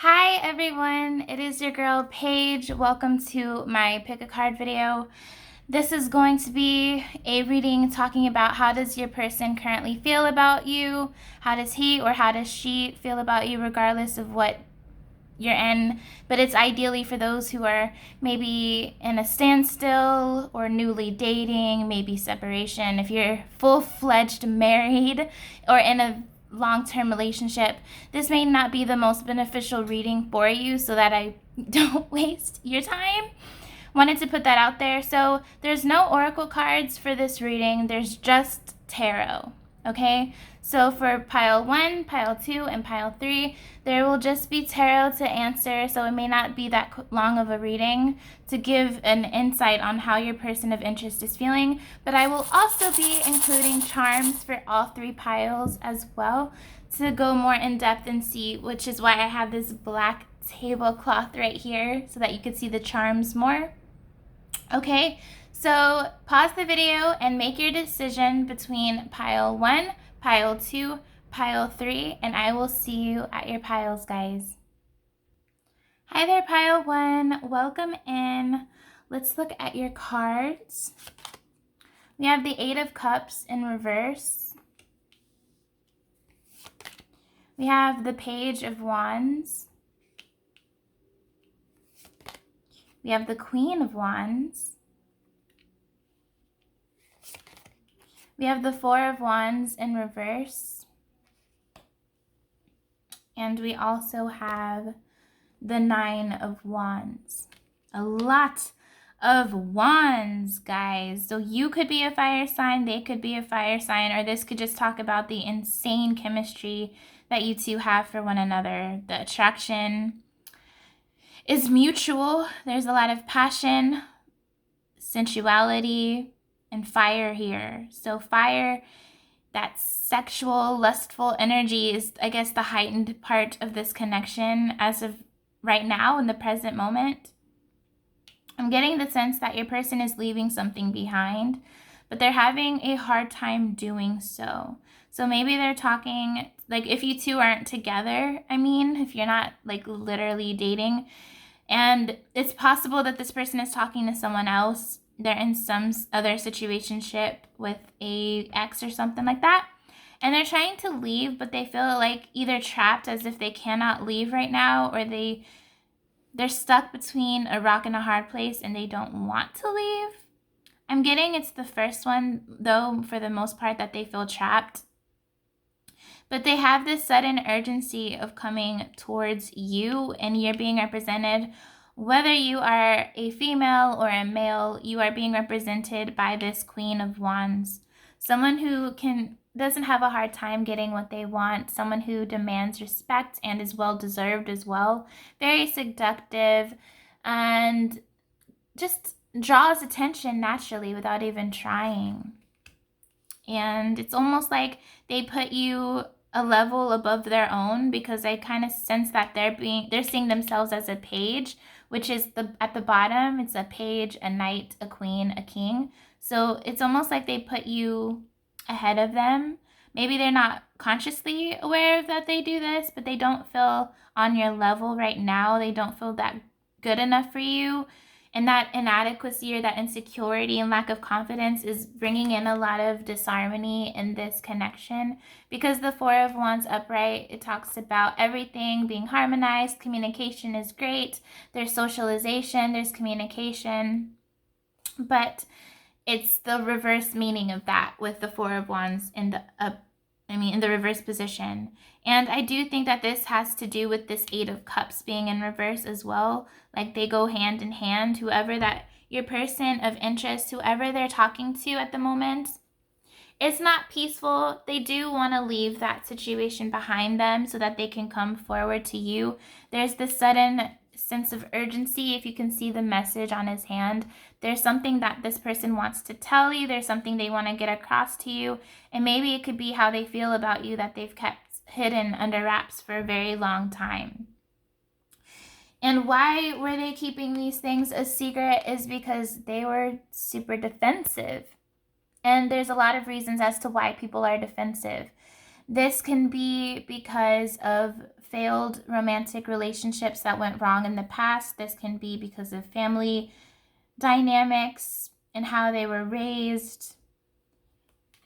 Hi everyone, it is your girl Paige. Welcome to my pick a card video. This is going to be a reading talking about how does your person currently feel about you, how does he or how does she feel about you regardless of what you're in, but it's ideally for those who are maybe in a standstill or newly dating, maybe separation. If you're full-fledged married or in a long-term relationship, this may not be the most beneficial reading for you, so that I don't waste your time. Wanted to put that out there. So there's no oracle cards for this reading, there's just tarot. Okay, so for pile 1, pile 2, and pile 3, there will just be tarot to answer, so it may not be that long of a reading to give an insight on how your person of interest is feeling, but I will also be including charms for all 3 piles as well to go more in depth and see, which is why I have this black tablecloth right here so that you could see the charms more. Okay, so pause the video and make your decision between pile 1, pile 2, pile 3, and I will see you at your piles, guys. Hi there, pile 1. Welcome in. Let's look at your cards. We have the 8 of Cups in reverse. We have the Page of Wands. We have the Queen of Wands. We have the 4 of Wands in reverse. And we also have the 9 of Wands. A lot of wands, guys. So you could be a fire sign, they could be a fire sign, or this could just talk about the insane chemistry that you two have for one another. The attraction is mutual. There's a lot of passion, sensuality, and fire here. So fire, that sexual, lustful energy is, I guess, the heightened part of this connection as of right now in the present moment. I'm getting the sense that your person is leaving something behind, but they're having a hard time doing so. So maybe they're talking, like if you two aren't together, if you're not like literally dating, and it's possible that this person is talking to someone else, they're in some other situationship with a ex or something like that, and they're trying to leave, but they feel like either trapped as if they cannot leave right now, or they're stuck between a rock and a hard place and they don't want to leave. I'm getting it's the first one, though, for the most part, that they feel trapped. But they have this sudden urgency of coming towards you, and you're being represented. Whether you are a female or a male, you are being represented by this Queen of Wands. Someone who doesn't have a hard time getting what they want. Someone who demands respect and is well-deserved as well. Very seductive and just draws attention naturally without even trying. And it's almost like they put you a level above their own, because I kind of sense that they're seeing themselves as a page, which is at the bottom, it's a page, a knight, a queen, a king. So it's almost like they put you ahead of them. Maybe they're not consciously aware that they do this, but they don't feel on your level right now. They don't feel that good enough for you. And that inadequacy or that insecurity and lack of confidence is bringing in a lot of disharmony in this connection. Because the 4 of Wands upright, it talks about everything being harmonized. Communication is great. There's socialization, there's communication. But it's the reverse meaning of that with the 4 of Wands in the reverse position. And I do think that this has to do with this 8 of Cups being in reverse as well. Like they go hand in hand. Whoever that your person of interest, whoever they're talking to at the moment, it's not peaceful. They do want to leave that situation behind them so that they can come forward to you. There's this sudden sense of urgency. If you can see the message on his hand, there's something that this person wants to tell you. There's something they want to get across to you. And maybe it could be how they feel about you that they've kept hidden under wraps for a very long time. And why were they keeping these things a secret is because they were super defensive. And there's a lot of reasons as to why people are defensive. This can be because of failed romantic relationships that went wrong in the past. This can be because of family dynamics and how they were raised.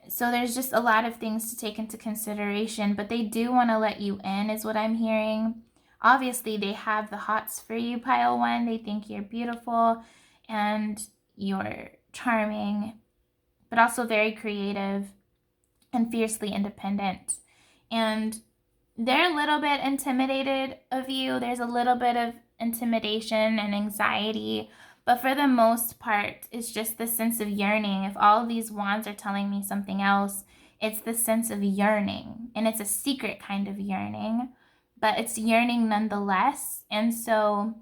So there's just a lot of things to take into consideration, but they do want to let you in, is what I'm hearing. Obviously, they have the hots for you, pile one. They think you're beautiful and you're charming, but also very creative and fiercely independent. And they're a little bit intimidated of you. There's a little bit of intimidation and anxiety, but for the most part, it's just the sense of yearning. If all of these wands are telling me something else, it's the sense of yearning, and it's a secret kind of yearning, but it's yearning nonetheless. And so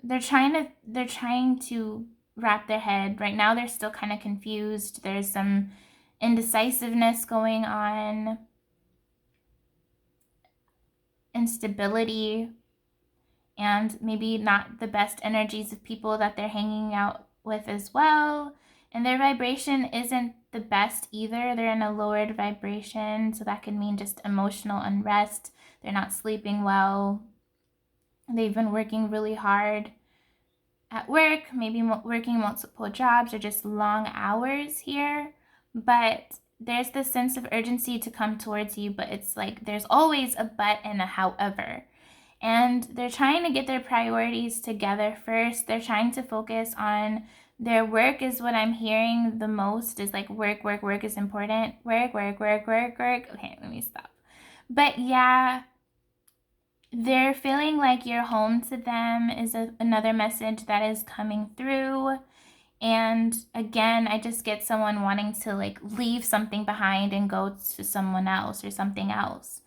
they're trying to wrap their head. Right now, they're still kind of confused. There's some indecisiveness going on, instability, and maybe not the best energies of people that they're hanging out with as well. And their vibration isn't the best either. They're in a lowered vibration, so that could mean just emotional unrest. They're not sleeping well. They've been working really hard at work, maybe working multiple jobs or just long hours here. But there's this sense of urgency to come towards you, but it's like there's always a but and a however. And they're trying to get their priorities together first. They're trying to focus on their work, is what I'm hearing the most, is like work is important. Work. Okay, let me stop. But yeah, they're feeling like you're home to them is another message that is coming through. And again, I just get someone wanting to like leave something behind and go to someone else or something else.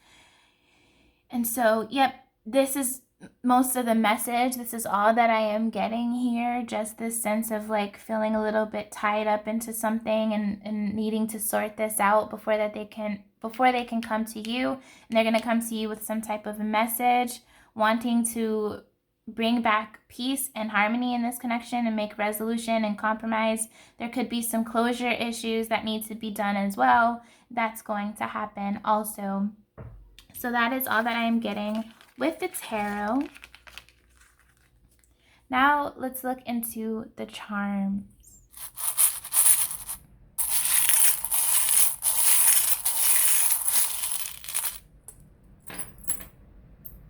And so, yep, this is most of the message. This is all that I am getting here. Just this sense of like feeling a little bit tied up into something and needing to sort this out before they can come to you. And they're going to come to you with some type of a message, wanting to bring back peace and harmony in this connection and make resolution and compromise. There could be some closure issues that need to be done as well. That's going to happen also. So that is all that I am getting with the tarot. Now let's look into the charms.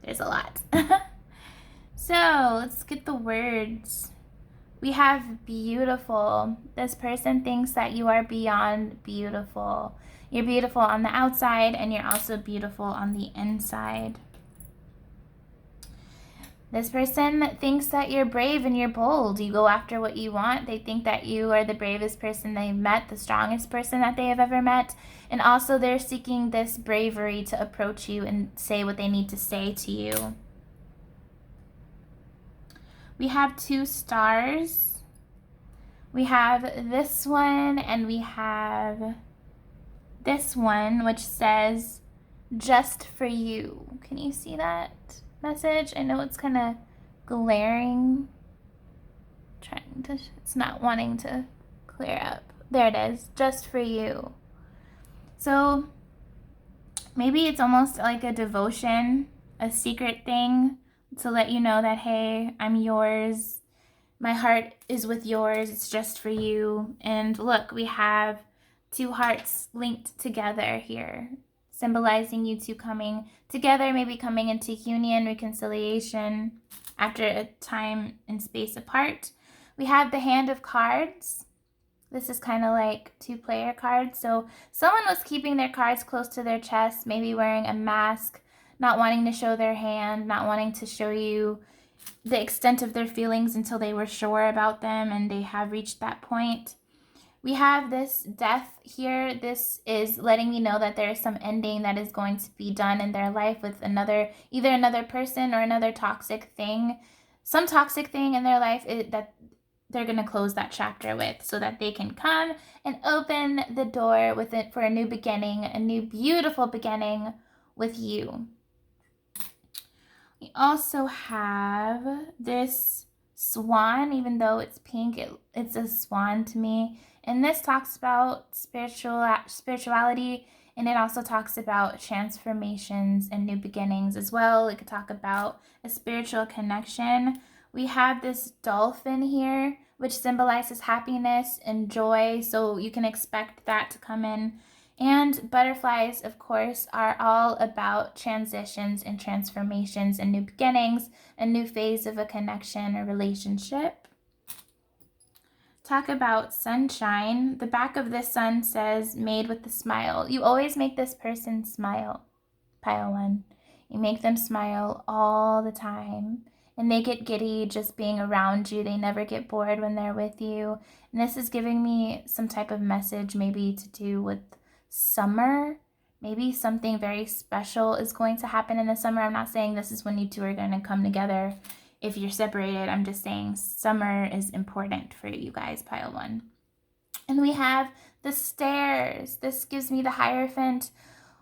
There's a lot. So let's get the words. We have beautiful. This person thinks that you are beyond beautiful. You're beautiful on the outside, and you're also beautiful on the inside. This person thinks that you're brave and you're bold. You go after what you want. They think that you are the bravest person they've met, the strongest person that they have ever met. And also they're seeking this bravery to approach you and say what they need to say to you. We have 2 stars. We have this one and we have this one, which says, just for you. Can you see that message? I know it's kind of glaring. It's not wanting to clear up. There it is, just for you. So maybe it's almost like a devotion, a secret thing to let you know that, hey, I'm yours. My heart is with yours. It's just for you. And look, we have 2 hearts linked together here, symbolizing you 2 coming together, maybe coming into union, reconciliation after a time and space apart. We have the Hand of Cards. This is kind of like 2-player cards. So someone was keeping their cards close to their chest, maybe wearing a mask, not wanting to show their hand, not wanting to show you the extent of their feelings until they were sure about them, and they have reached that point. We have this Death here. This is letting me know that there is some ending that is going to be done in their life with either another person or another toxic thing. Some toxic thing in their life that they're going to close that chapter with, so that they can come and open the door with it for a new beginning, a new beautiful beginning with you. We also have this swan. Even though it's pink, it's a swan to me. And this talks about spirituality And it also talks about transformations and new beginnings as well. It could talk about a spiritual connection. We have this dolphin here, which symbolizes happiness and joy. So you can expect that to come in. And butterflies, of course, are all about transitions and transformations and new beginnings, a new phase of a connection or relationship. Talk about sunshine. The back of this sun says, made with a smile. You always make this person smile, pile one. You make them smile all the time. And they get giddy just being around you. They never get bored when they're with you. And this is giving me some type of message maybe to do with summer. Maybe something very special is going to happen in the summer. I'm not saying this is when you two are going to come together if you're separated. I'm just saying summer is important for you guys, pile one. And we have the stairs. This gives me the Hierophant,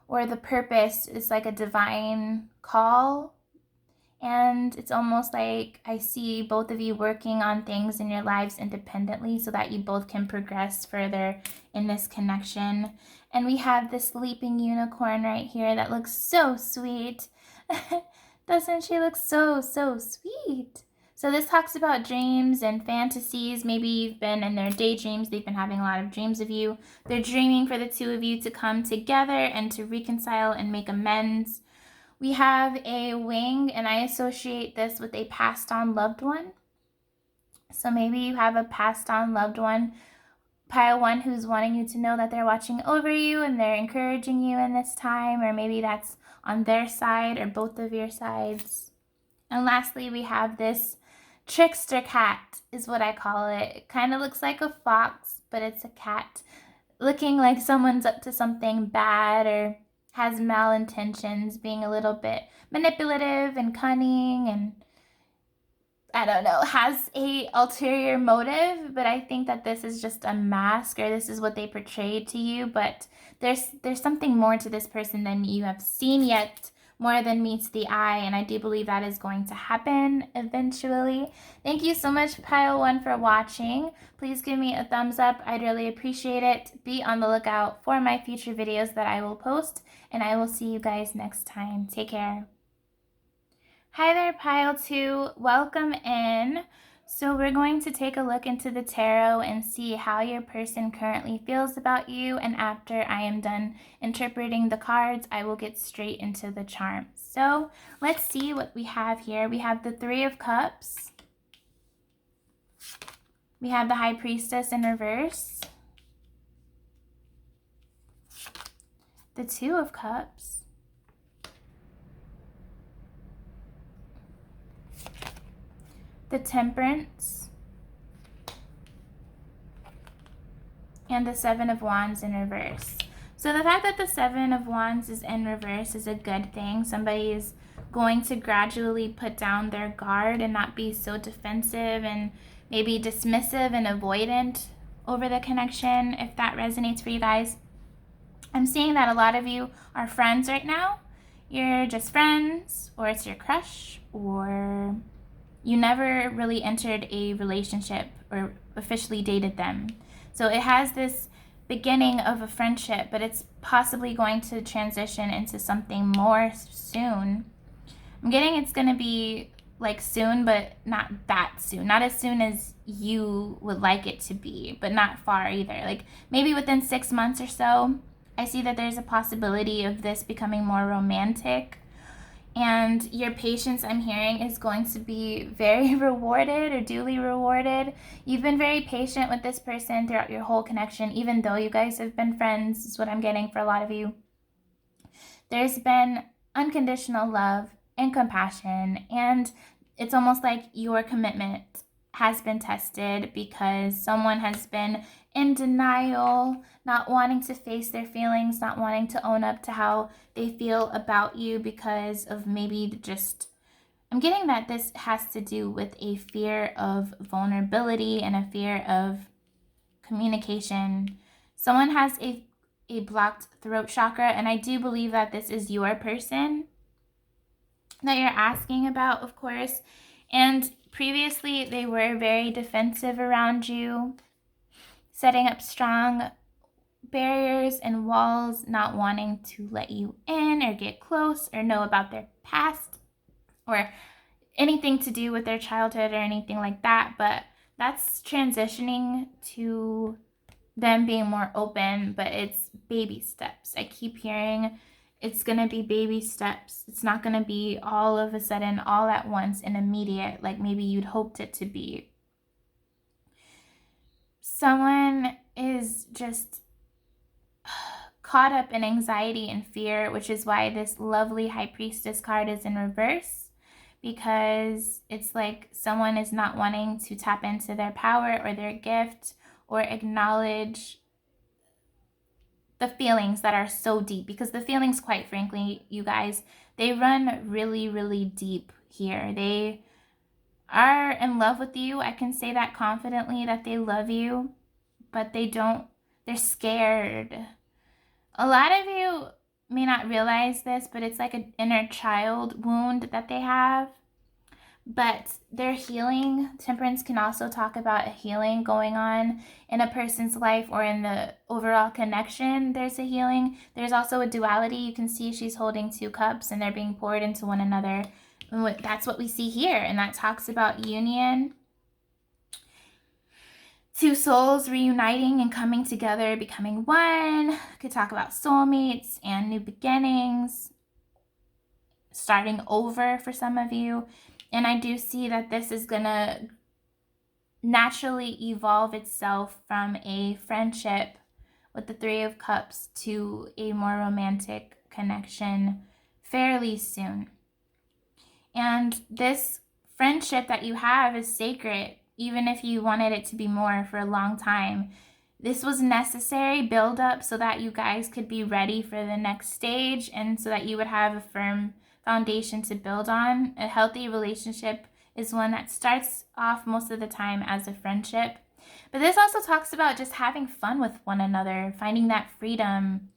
or the purpose. Is like a divine call. And it's almost like I see both of you working on things in your lives independently so that you both can progress further in this connection. And we have this leaping unicorn right here that looks so sweet. Doesn't she look so sweet? So this talks about dreams and fantasies. Maybe you've been in their daydreams. They've been having a lot of dreams of you. They're dreaming for the two of you to come together and to reconcile and make amends. We have a wing, and I associate this with a passed on loved one. So maybe you have a passed on loved one, pile one, who's wanting you to know that they're watching over you and they're encouraging you in this time, or maybe that's on their side or both of your sides. And lastly, we have this trickster cat, is what I call it. It kind of looks like a fox, but it's a cat, looking like someone's up to something bad or has malintentions, being a little bit manipulative and cunning, and I don't know, has a ulterior motive. But I think that this is just a mask, or this is what they portrayed to you. But there's something more to this person than you have seen yet, more than meets the eye, and I do believe that is going to happen eventually. Thank you so much, pile one, for watching. Please give me a thumbs up. I'd really appreciate it. Be on the lookout for my future videos that I will post, and I will see you guys next time. Take care. Hi there, pile two. Welcome in. So we're going to take a look into the tarot and see how your person currently feels about you. And after I am done interpreting the cards, I will get straight into the charms. So let's see what we have here. We have the Three of Cups. We have the High Priestess in reverse. The Two of Cups. The Temperance, and the Seven of Wands in reverse. So the fact that the Seven of Wands is in reverse is a good thing. Somebody is going to gradually put down their guard and not be so defensive and maybe dismissive and avoidant over the connection, if that resonates for you guys. I'm seeing that a lot of you are friends right now. You're just friends, or it's your crush, or you never really entered a relationship or officially dated them. So it has this beginning of a friendship, but it's possibly going to transition into something more soon. I'm getting it's going to be like soon, but not that soon. Not as soon as you would like it to be, but not far either. Like maybe within 6 months or so. I see that there's a possibility of this becoming more romantic. And your patience, I'm hearing, is going to be very rewarded, or duly rewarded. You've been very patient with this person throughout your whole connection, even though you guys have been friends, is what I'm getting for a lot of you. There's been unconditional love and compassion, and it's almost like your commitment has been tested because someone has been in denial, not wanting to face their feelings, not wanting to own up to how they feel about you because of maybe just, I'm getting that this has to do with a fear of vulnerability and a fear of communication. Someone has a blocked throat chakra, and I do believe that this is your person that you're asking about, of course. And previously, they were very defensive around you, setting up strong barriers and walls, not wanting to let you in or get close or know about their past or anything to do with their childhood or anything like that. But that's transitioning to them being more open, but it's baby steps. I keep hearing it's going to be baby steps. It's not going to be all of a sudden, all at once and immediate, like maybe you'd hoped it to be. Someone is just caught up in anxiety and fear, which is why this lovely High Priestess card is in reverse, because it's like someone is not wanting to tap into their power or their gift or acknowledge the feelings that are so deep, because the feelings, quite frankly, you guys, they run really, really deep here. They are in love with you. I can say that confidently, that they love you, but they're scared. A lot of you may not realize this, but it's like an inner child wound that they have. But they're healing. Temperance can also talk about a healing going on in a person's life or in the overall connection. There's a healing. There's also a duality. You can see she's holding 2 cups and they're being poured into one another. And that's what we see here. And that talks about union. 2 souls reuniting and coming together, becoming one. Could talk about soulmates and new beginnings. Starting over for some of you. And I do see that this is going to naturally evolve itself from a friendship with the 3 of Cups to a more romantic connection fairly soon. And this friendship that you have is sacred, even if you wanted it to be more for a long time. This was necessary build up so that you guys could be ready for the next stage and so that you would have a firm foundation to build on. A healthy relationship is one that starts off most of the time as a friendship. But this also talks about just having fun with one another, finding that freedom,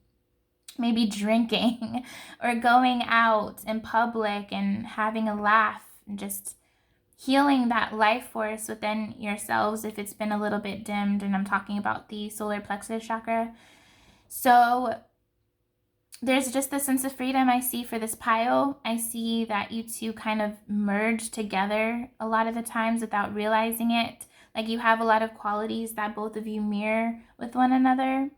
maybe drinking or going out in public and having a laugh and just healing that life force within yourselves if it's been a little bit dimmed. And I'm talking about the solar plexus chakra. So there's just a sense of freedom I see for this pile. I see that you two kind of merge together a lot of the times without realizing it. Like you have a lot of qualities that both of you mirror with one another.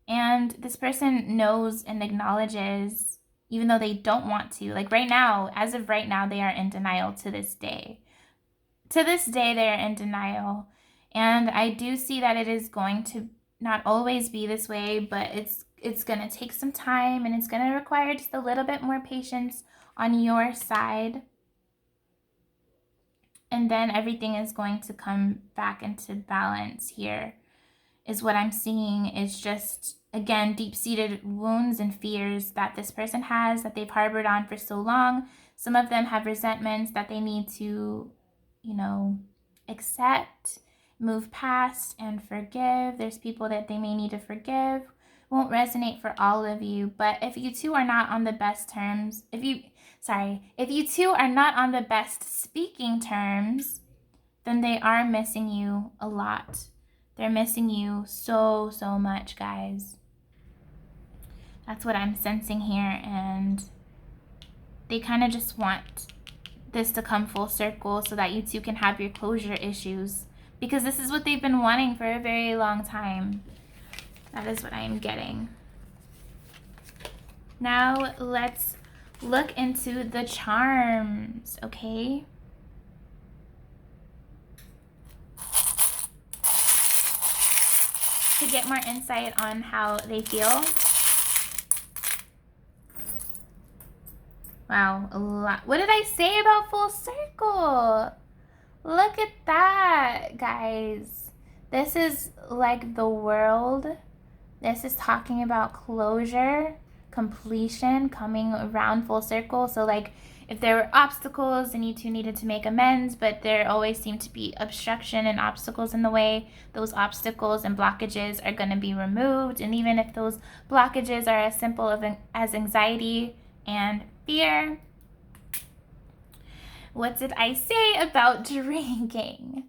And this person knows and acknowledges, even though they don't want to. Like right now, as of right now, they are in denial to this day. To this day, they are in denial. And I do see that it is going to not always be this way, but it's going to take some time and it's going to require just a little bit more patience on your side. And then everything is going to come back into balance here, is what I'm seeing. Is just, again, deep-seated wounds and fears that this person has that they've harbored on for so long. Some of them have resentments that they need to, accept, move past, and forgive. There's people that they may need to forgive. Won't resonate for all of you, but if you two are not on the best terms, if you two are not on the best speaking terms, then they are missing you a lot. They're missing you so much, guys. That's what I'm sensing here, and they kind of just want this to come full circle so that you two can have your closure issues, because this is what they've been wanting for a very long time. That is what I am getting. Now let's look into the charms, okay? To get more insight on how they feel. Wow, a lot. What did I say about full circle? Look at that, guys. This is like the world. This is talking about closure, completion, coming around full circle. So like if there were obstacles and you two needed to make amends, but there always seemed to be obstruction and obstacles in the way, those obstacles and blockages are going to be removed. And even if those blockages are as simple as anxiety and fear. What did I say about drinking?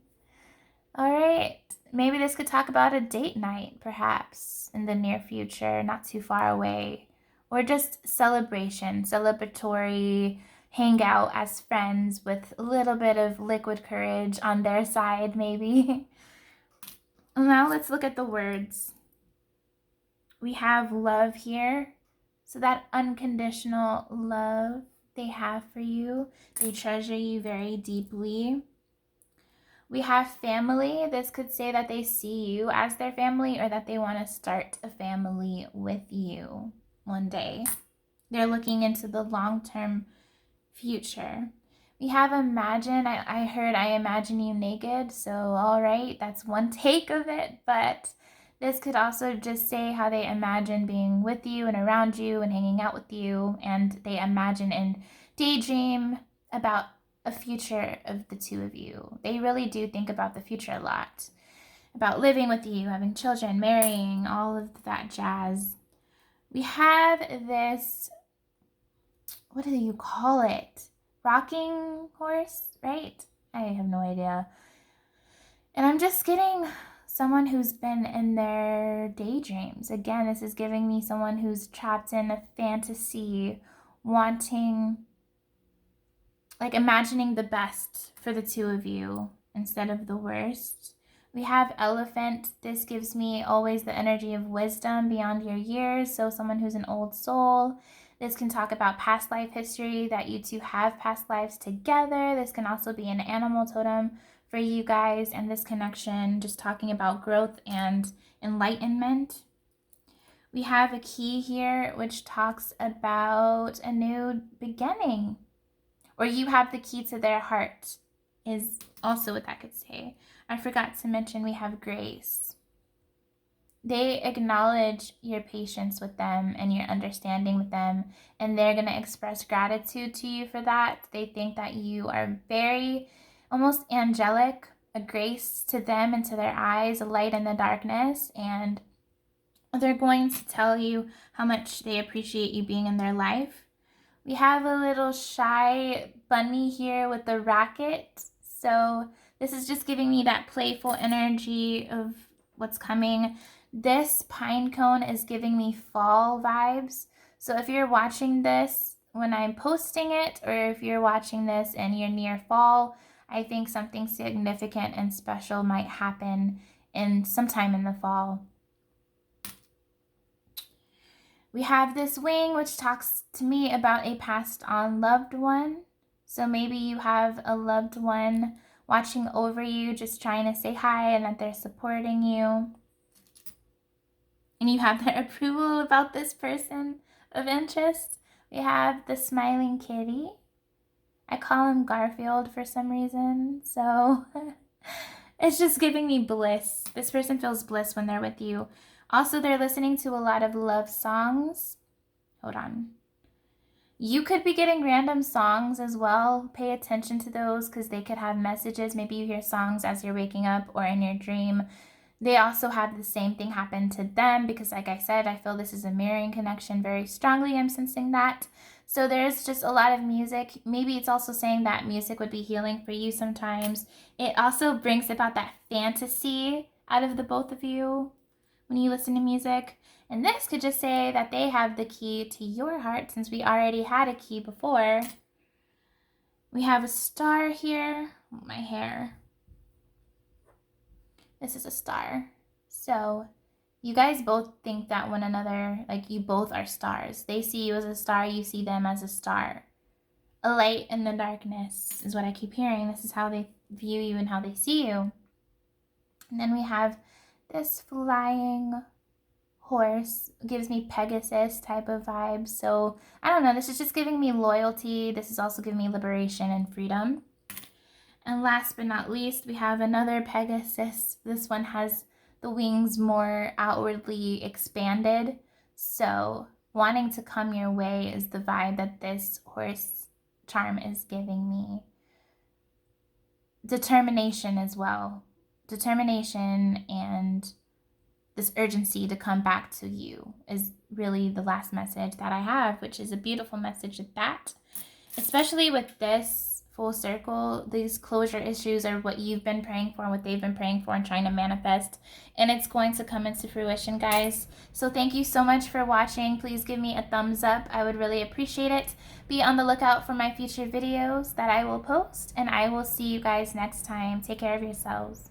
All right. maybe this could talk about a date night, perhaps, in the near future, not too far away. Or just celebration, celebratory hangout as friends with a little bit of liquid courage on their side, maybe. Now let's look at the words. We have love here. So that unconditional love they have for you. They treasure you very deeply. We have family. This could say that they see you as their family or that they want to start a family with you one day. They're looking into the long-term future. We have imagine. I heard I imagine you naked. So, all right, that's one take of it. But this could also just say how they imagine being with you and around you and hanging out with you. And they imagine and daydream about a future of the two of you. They really do think about the future a lot. About living with you, having children, marrying, all of that jazz. We have this, what do you call it? Rocking horse, right? I have no idea. And I'm just getting someone who's been in their daydreams. Again, this is giving me someone who's trapped in a fantasy, wanting, like imagining the best for the two of you instead of the worst. We have elephant. This gives me always the energy of wisdom beyond your years. So someone who's an old soul. This can talk about past life history, that you two have past lives together. This can also be an animal totem for you guys and this connection, just talking about growth and enlightenment. We have a key here which talks about a new beginning, or you have the key to their heart is also what that could say. I forgot to mention we have grace. They acknowledge your patience with them and your understanding with them, and they're going to express gratitude to you for that. They think that you are very, almost angelic, a grace to them and to their eyes, a light in the darkness, and they're going to tell you how much they appreciate you being in their life. We have a little shy bunny here with the racket, so this is just giving me that playful energy of what's coming. This pine cone is giving me fall vibes. So if you're watching this when I'm posting it, or if you're watching this and you're near fall, I think something significant and special might happen in sometime in the fall. We have this wing, which talks to me about a passed on loved one. So maybe you have a loved one watching over you, just trying to say hi and that they're supporting you. And you have their approval about this person of interest. We have the smiling kitty. I call him Garfield for some reason. So it's just giving me bliss. This person feels bliss when they're with you. Also, they're listening to a lot of love songs. Hold on. You could be getting random songs as well. Pay attention to those because they could have messages. Maybe you hear songs as you're waking up or in your dream. They also have the same thing happen to them because, like I said, I feel this is a mirroring connection very strongly. I'm sensing that. So there's just a lot of music. Maybe it's also saying that music would be healing for you sometimes. It also brings about that fantasy out of the both of you when you listen to music. And this could just say that they have the key to your heart, since we already had a key before. We have a star here. Oh, my hair. This is a star. So you guys both think that one another, like you both are stars. They see you as a star, you see them as a star. A light in the darkness is what I keep hearing. This is how they view you and how they see you. And then we have this flying horse. Gives me Pegasus type of vibes. So I don't know, this is just giving me loyalty. This is also giving me liberation and freedom. And last but not least, we have another Pegasus. This one has the wings more outwardly expanded. So wanting to come your way is the vibe that this horse charm is giving me. Determination as well. Determination and this urgency to come back to you is really the last message that I have, which is a beautiful message at that. Especially with this full circle. These closure issues are what you've been praying for and what they've been praying for and trying to manifest. And it's going to come into fruition, guys. So thank you so much for watching. Please give me a thumbs up. I would really appreciate it. Be on the lookout for my future videos that I will post. And I will see you guys next time. Take care of yourselves.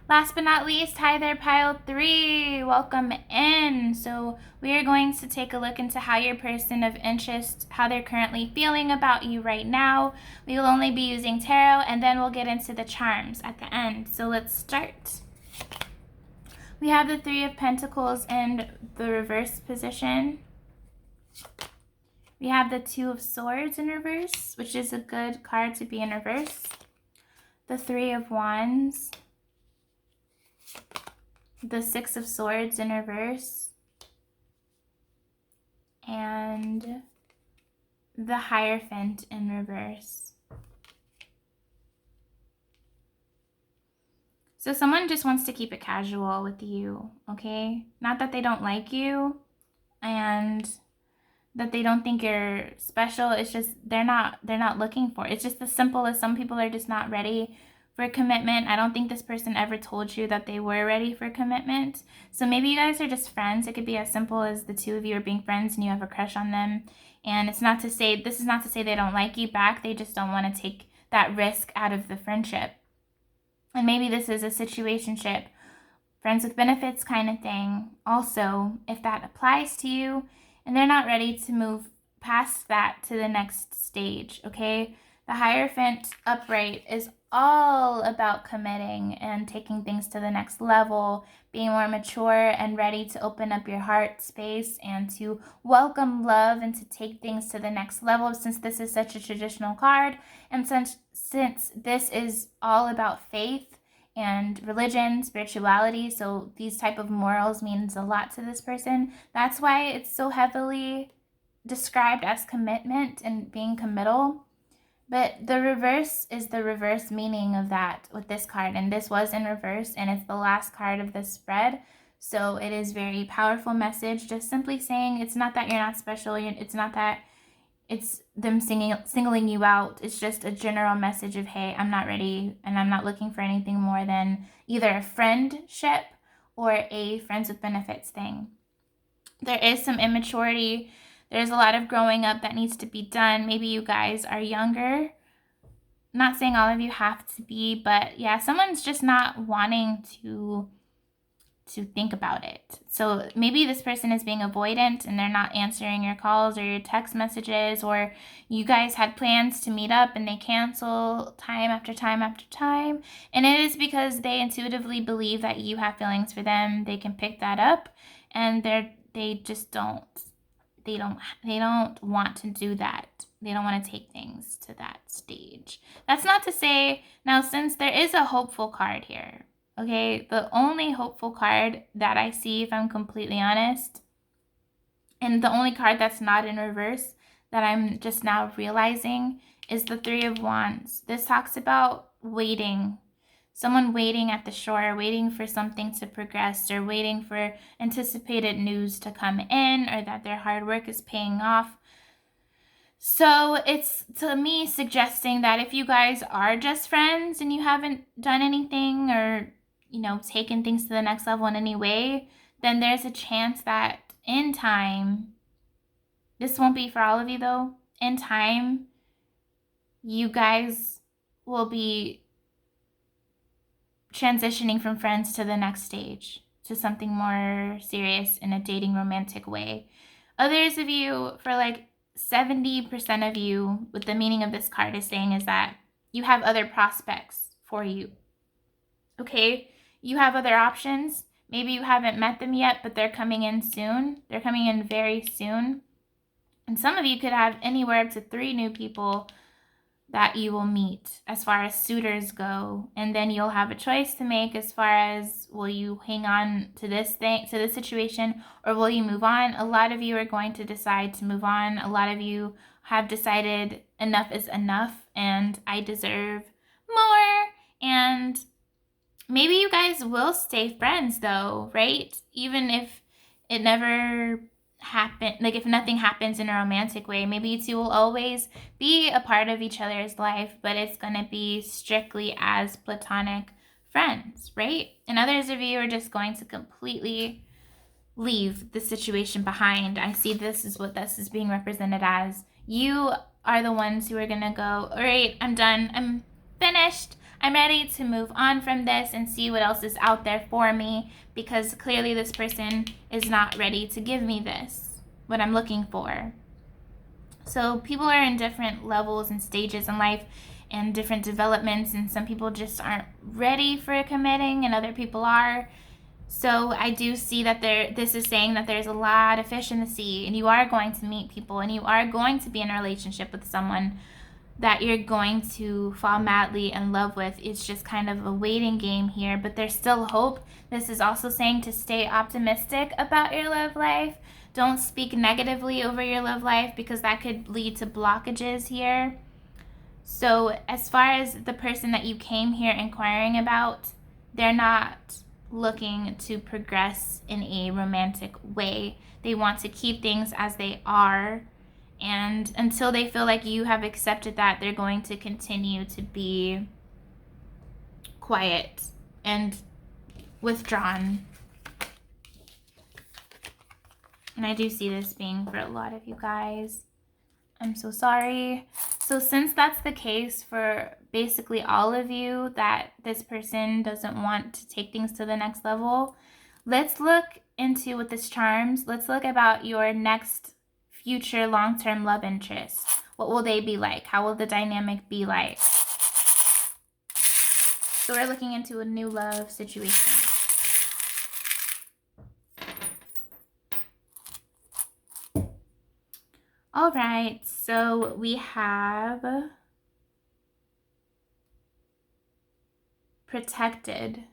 Last but not least, hi there, pile 3. Welcome in. So we are going to take a look into how your person of interest, how they're currently feeling about you right now. We will only be using tarot, and then we'll get into the charms at the end. So let's start. We have the 3 of Pentacles in the reverse position. We have the 2 of Swords in reverse, which is a good card to be in reverse. The 3 of Wands. The 6 of Swords in reverse, and the Hierophant in reverse. So someone just wants to keep it casual with you, okay? Not that they don't like you and that they don't think you're special. It's just they're not looking for it. It's just as simple as some people are just not ready for commitment. I don't think this person ever told you that they were ready for commitment. So maybe you guys are just friends. It could be as simple as the 2 of you are being friends and you have a crush on them. And it's not to say, this is not to say they don't like you back. They just don't want to take that risk out of the friendship. And maybe this is a situationship, friends with benefits kind of thing. Also, if that applies to you and they're not ready to move past that to the next stage, okay? The Hierophant upright is all about committing and taking things to the next level, being more mature and ready to open up your heart space and to welcome love and to take things to the next level, since this is such a traditional card and since this is all about faith and religion, spirituality, so these type of morals means a lot to this person. That's why it's so heavily described as commitment and being committal. But the reverse is the reverse meaning of that with this card. And this was in reverse, and it's the last card of the spread. So it is very powerful message. Just simply saying it's not that you're not special. It's not that it's them singling you out. It's just a general message of, hey, I'm not ready and I'm not looking for anything more than either a friendship or a friends with benefits thing. There is some immaturity. There's a lot of growing up that needs to be done. Maybe you guys are younger. Not saying all of you have to be, but yeah, someone's just not wanting to think about it. So maybe this person is being avoidant and they're not answering your calls or your text messages, or you guys had plans to meet up and they cancel time after time after time. And it is because they intuitively believe that you have feelings for them. They can pick that up, and they just don't. They don't want to do that. They don't want to take things to that stage. That's not to say, now since there is a hopeful card here, okay, the only hopeful card that I see, if I'm completely honest, and the only card that's not in reverse that I'm just now realizing is the 3 of Wands. This talks about waiting. Someone waiting at the shore, waiting for something to progress, or waiting for anticipated news to come in, or that their hard work is paying off. So it's, to me, suggesting that if you guys are just friends and you haven't done anything or, taken things to the next level in any way, then there's a chance that in time, this won't be for all of you though, in time, you guys will be transitioning from friends to the next stage, to something more serious in a dating romantic way. Others of you, for like 70% of you, what the meaning of this card is saying is that you have other prospects for you. Okay? You have other options. Maybe you haven't met them yet, but they're coming in soon. They're coming in very soon. And some of you could have anywhere up to 3 new people that you will meet as far as suitors go, and then you'll have a choice to make as far as, will you hang on to this situation, or will you move on? A lot of you are going to decide to move on. A lot of you have decided enough is enough and I deserve more. And maybe you guys will stay friends though, right? Even if it never happen, like if nothing happens in a romantic way, maybe you two will always be a part of each other's life, but it's going to be strictly as platonic friends, right? And others of you are just going to completely leave the situation behind. I see this is what this is being represented as. You are the ones who are going to go, all right, I'm done. I'm finished. I'm ready to move on from this and see what else is out there for me, because clearly this person is not ready to give me this, what I'm looking for. So people are in different levels and stages in life and different developments, and some people just aren't ready for committing and other people are. So I do see that this is saying that there's a lot of fish in the sea, and you are going to meet people, and you are going to be in a relationship with someone that you're going to fall madly in love with. It's just kind of a waiting game here, but there's still hope. This is also saying to stay optimistic about your love life. Don't speak negatively over your love life, because that could lead to blockages here. So as far as the person that you came here inquiring about, they're not looking to progress in a romantic way. They want to keep things as they are. And until they feel like you have accepted that, they're going to continue to be quiet and withdrawn. And I do see this being for a lot of you guys. I'm so sorry. So since that's the case for basically all of you, that this person doesn't want to take things to the next level, let's look into with this charms. Let's look about your next future long-term love interest. What will they be like? How will the dynamic be like? So we're looking into a new love situation. All right, so we have protected.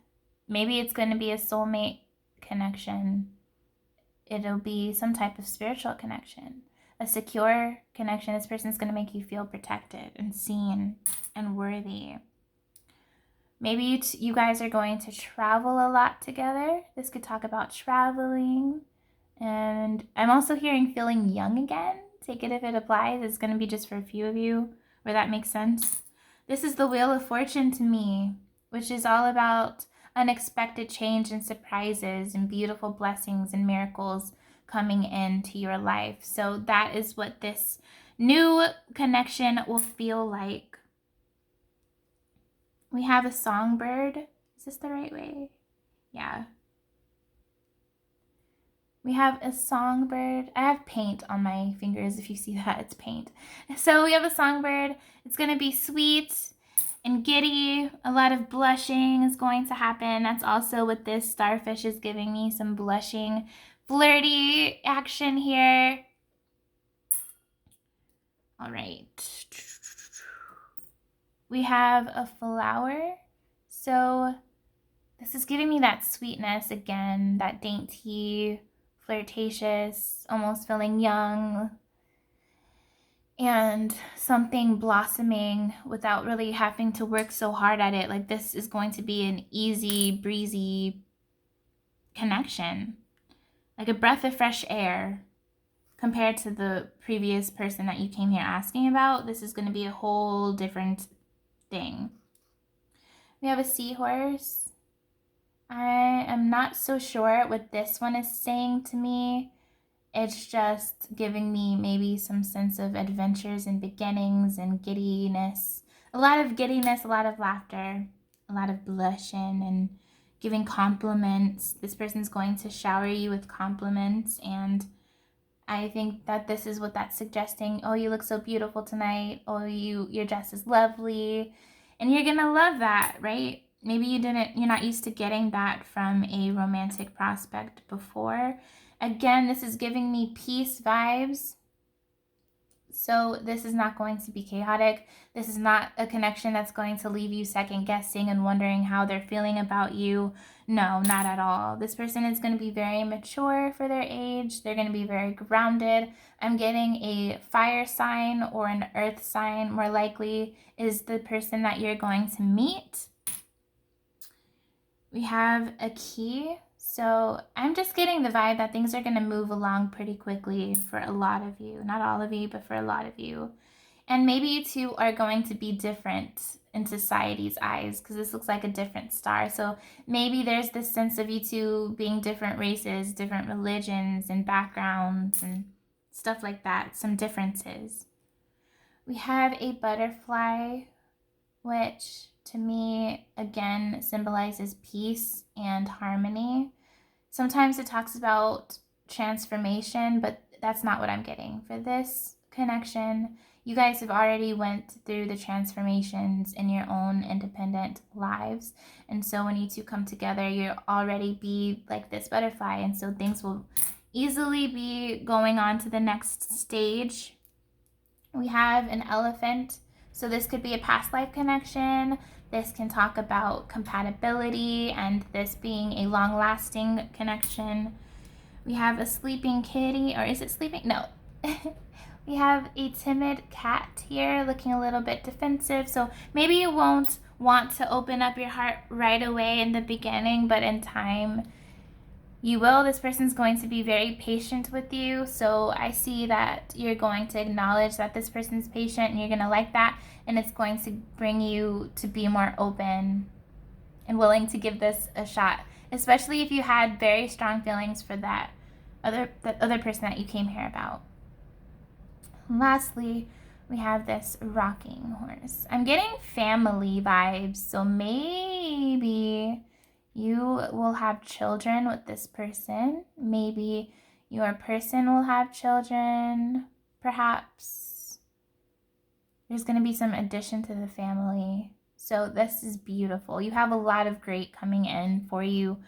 Maybe it's going to be a soulmate connection. It'll be some type of spiritual connection, a secure connection. This person's going to make you feel protected and seen and worthy. Maybe you guys are going to travel a lot together. This could talk about traveling. And I'm also hearing feeling young again. Take it if it applies. It's going to be just for a few of you where that makes sense. This is the Wheel of Fortune to me, which is all about unexpected change and surprises and beautiful blessings and miracles coming into your life. So that is what this new connection will feel like. We have a songbird. Is this the right way? Yeah. We have a songbird. I have paint on my fingers. If you see that, it's paint. So we have a songbird. It's going to be sweet and giddy. A lot of blushing is going to happen. That's also what this starfish is giving me, some blushing, flirty action here. All right. We have a flower. So this is giving me that sweetness again, that dainty, flirtatious, almost feeling young, and something blossoming without really having to work so hard at it. Like this is going to be an easy, breezy connection, like a breath of fresh air compared to the previous person that you came here asking about. This is going to be a whole different thing. We have a seahorse. I am not so sure what this one is saying to me. It's just giving me maybe some sense of adventures and beginnings and giddiness. A lot of giddiness, a lot of laughter, a lot of blushing and giving compliments. This person's going to shower you with compliments, and I think that this is what that's suggesting. Oh, you look so beautiful tonight. Oh, your dress is lovely. And you're gonna love that, right? Maybe you're not used to getting that from a romantic prospect before. Again, this is giving me peace vibes. So this is not going to be chaotic. This is not a connection that's going to leave you second guessing and wondering how they're feeling about you. No, not at all. This person is going to be very mature for their age. They're going to be very grounded. I'm getting a fire sign or an earth sign, more likely, is the person that you're going to meet. We have a key. So I'm just getting the vibe that things are going to move along pretty quickly for a lot of you. Not all of you, but for a lot of you. And maybe you two are going to be different in society's eyes, because this looks like a different star. So maybe there's this sense of you two being different races, different religions and backgrounds and stuff like that, some differences. We have a butterfly, which to me, again, symbolizes peace and harmony. Sometimes it talks about transformation, but that's not what I'm getting for this connection. You guys have already went through the transformations in your own independent lives, and so when you two come together, you'll already be like this butterfly, and so things will easily be going on to the next stage. We have an elephant, so this could be a past life connection. This can talk about compatibility and this being a long-lasting connection. We have a sleeping kitty, or is it sleeping? No. We have a timid cat here looking a little bit defensive, so maybe you won't want to open up your heart right away in the beginning, but in time you will. This person's going to be very patient with you, so I see that you're going to acknowledge that this person's patient and you're going to like that, and it's going to bring you to be more open and willing to give this a shot, especially if you had very strong feelings for that other person that you came here about. And lastly, we have this rocking horse. I'm getting family vibes, so maybe you will have children with this person. Maybe your person will have children. Perhaps there's going to be some addition to the family. So this is beautiful. You have a lot of great coming in for you,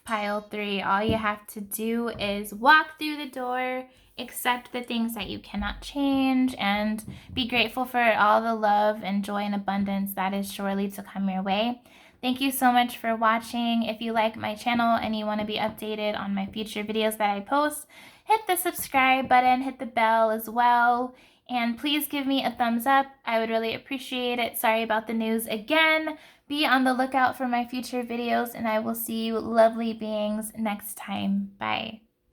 pile 3. All you have to do is walk through the door, accept the things that you cannot change, and be grateful for all the love and joy and abundance that is surely to come your way. Thank you so much for watching. If you like my channel and you want to be updated on my future videos that I post, hit the subscribe button, hit the bell as well, and please give me a thumbs up. I would really appreciate it. Sorry about the news again. Be on the lookout for my future videos, and I will see you lovely beings next time. Bye.